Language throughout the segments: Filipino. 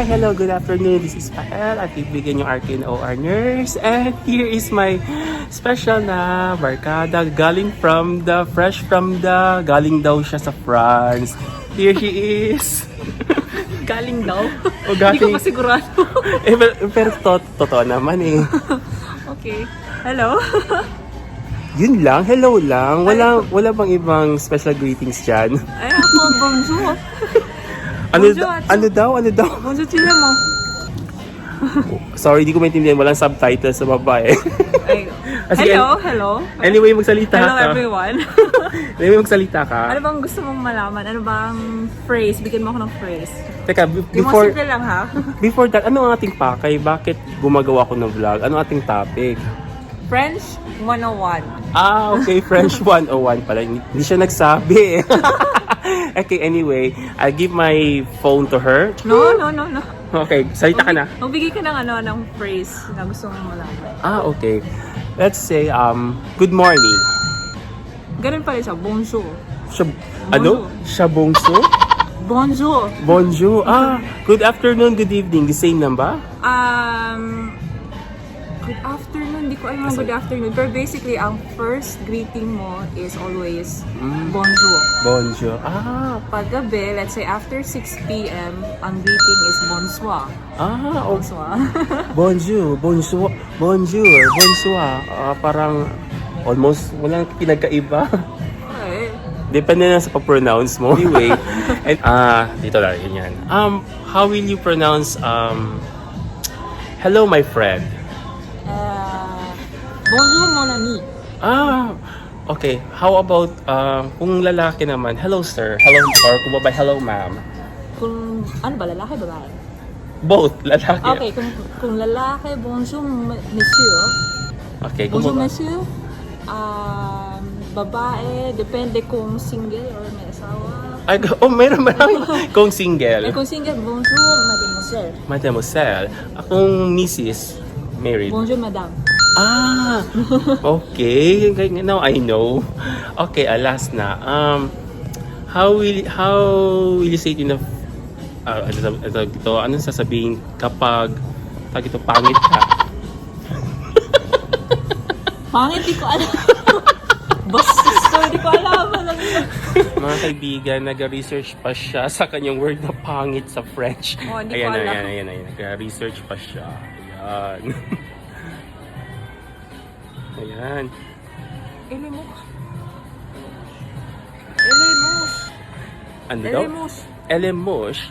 Hi, hello, good afternoon. This is Pael at ibigyan yung RKNOR nurse. And here is my special na barkada fresh from the, galing daw siya sa France. Here he is. Galing daw? O Hindi ko galing, pa sigurado. pero totoo naman eh. Okay. Hello? Yun lang, hello lang. Wala bang ibang special greetings dyan? Ay, ako, bonjour. Ano, Bonjour, ano daw? Bonjour, chile mo. Sorry, di ko maintindihan. Walang subtitles sa baba eh. Ay, Sige, hello. Anyway, magsalita Hello ka. everyone. Anyway, magsalita ka. Ano bang gusto mong malaman? Ano bang phrase? Bigyan mo ako ng phrase. Teka, Yung mga simple lang ha. before that, ano ang ating pakay? Bakit gumagawa ko ng vlog? Ano ang ating topic? French 101. Ah, okay, French 101 pala. Hindi siya nagsabi. Okay, anyway, I'll give my phone to her. No. Okay, salita ka na. Magbigay ka ng phrase na gusto mong malaman. Ah, okay. Let's say, good morning. Ganun pala siya, bonjour. Ano? Shabongso? Bonjour. Bonjour. Ah, good afternoon, good evening. The same lang ba? Good afternoon. Hindi ko alam ang good afternoon. Pero basically, ang first greeting mo is always bonjour. Bonjour. Ah, Paggabi, let's say after 6 p.m., ang greeting is bonsoir. okay. Bonsoir. Bonjour. Parang almost walang pinagkaiba. Okay. Depende na sa pag-pronounce mo. Anyway, and, dito lang, yan. How will you pronounce, hello my friend? Bonjour, mon ami. Okay. How about, kung lalaki naman, hello sir, hello, or kung babae, hello ma'am. Kung, ano ba, lalaki, babae? Both, lalaki. Okay, kung lalaki, bonjour, monsieur. Okay, kung Bonjour, babae. monsieur. Babae, depende kung single or may asawa. Ay, meron. Kung single. Kung single, bonjour, mademoiselle. Mademoiselle. Akong Mrs. Married. Bonjour, madame. Okay. Now I know. Okay, last na. How will you say it in a anong sasabihin kapag pangit ka? Pangit, di ko alam. Basta, di ko alam. Mga kaibigan, nag-research pa siya sa kanyang word na pangit sa French. Oh, hindi ko alam. Ayan. Nag-research pa siya. Ayan. Ayan. Elemos. Ano daw? Elemush.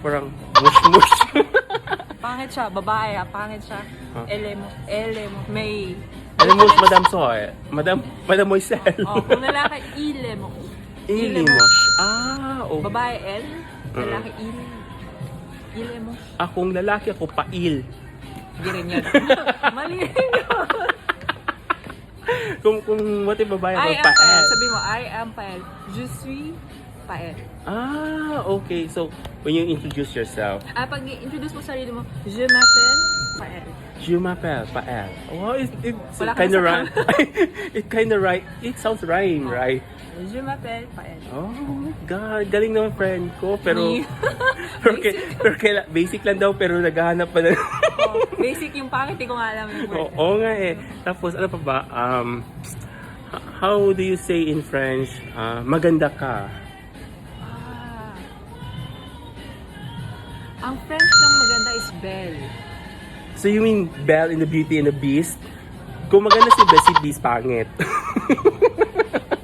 Parang mush. Pangit siya, babae ha, pangit siya. Huh? Elemos. May... Elemush, Madam Soy. Madam Moiselle. Kung lalaki, ilemos. Elemush. Oh. Babae, el. Lalaki, ilemos. Akong lalaki, ako pail. Hindi rin yan. Mali rin yun. Kung what if babae, I ako am Pael. pael. Sabi mo, I am Pael. Je suis Pael. Okay. So, when you introduce yourself, Pag i-introduce mo sarili mo, je m'appelle Pael. Je m'appelle Pael. Wow, it's Wala ka kind of na sa rhyme. It kind of right. It sounds rhyme, right? Je m'appelle Pael. Oh my God, galing naman friend ko. Pero, Ni- basic lang daw, pero naghahanap pa na. Basic yung pangit, di ko nga alam yung word. Oo nga eh. Tapos, ano pa ba? How do you say in French, maganda ka? Ang French ng maganda is belle. So you mean Belle in the Beauty and the Beast? Kung maganda si Belle, si Beast pangit.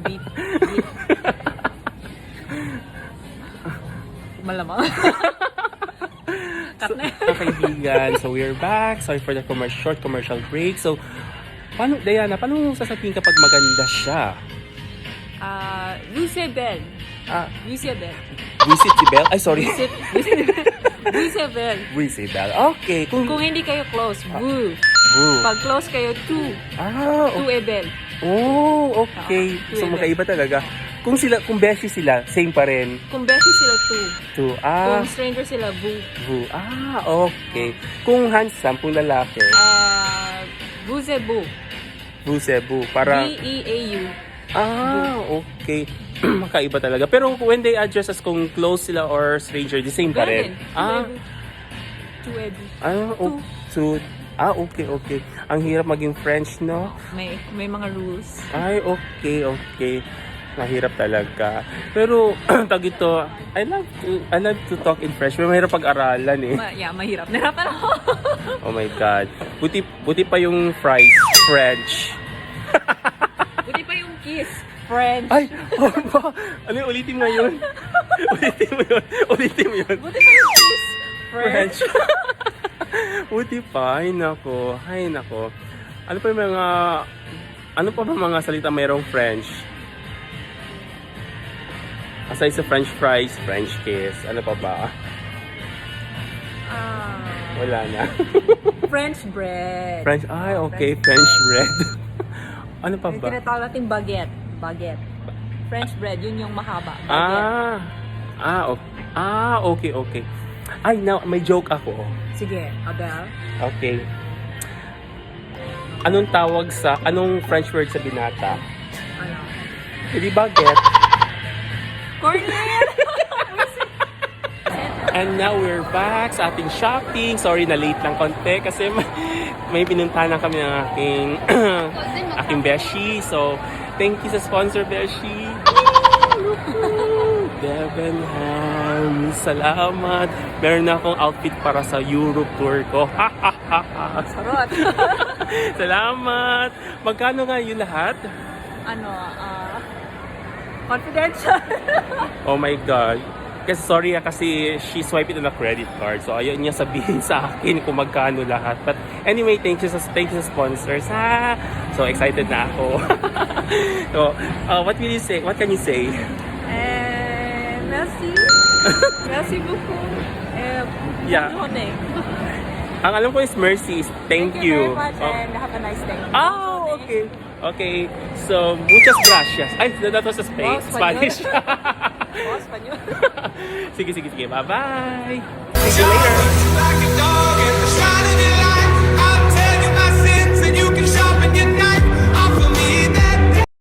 Beat. Malamang. Cut na. Kaibigan, so we're back. Sorry for the short commercial break. So, Diana, paano sasabihin kapag maganda siya? Vous c'est belle. Vous c'est belle. Visit si Belle? Ay, sorry. Vous c'est belle. Visit Belle. Okay. Kung hindi kayo close, vous. Woo. Pag close kayo, tu. Tu Okay. est belle. Oh, okay. Tu So, est magkaiba talaga. Kung beshi sila, same pa rin. Kung beshi sila, tu. To, Kung stranger sila, vous. Okay. Kung handsome, kung lalaki, Vous c'est beau. Busebu. Parang, B-E-A-U. Okay. Makaiba talaga. Pero when they address us kung close sila or stranger, the same pa rin. True. Okay. Ang hirap maging French, no? May mga rules. Ay, okay. Mahirap talaga. Pero, tag ito, I love to talk in French. Pero mahirap pag-aralan eh. Mahirap. Nahirapan ako. Oh my God. Buti pa yung fries, French. Buti pa yung kiss. French. Ay! Ano yung ulitin mo yun? Ulitin mo yun. Buti pa yung kiss. French. Buti pa. Ay nako. Ano pa ba mga salita mayroong French? Aside sa French fries, French kiss, ano pa ba? Wala na. French bread. Okay. French bread. Ano pa Yung ba? tinatawag natin baguette. French bread, yun yung mahaba. Okay. Ay, now, may joke ako. Sige, Abel. Okay. Anong French word sa binata? Ano? Hindi baguette. Cornet! And now we're back sa ating shopping. Sorry na late lang konti kasi may pinuntahan lang kami ng aking beshi. So, thank you sa sponsor, beshi. Debenham, salamat. Meron na akong outfit para sa Europe tour ko. Sarot. Salamat. Magkano nga yung lahat? Confidential. Oh my God. Kasi she swiped it on a credit card. So ayun niya sabihin sa akin kung magkano lahat. But anyway, thank you sa sponsors. So excited na ako. So, what will you say? What can you say? Merci. Merci beaucoup. Yeah. Ang alam ko is mercy. Thank you. Thank you very much and have a nice day. Okay. Okay. So, muchas gracias. Ay, that was Spanish. Spanish. Sige. Bye-bye. See you later.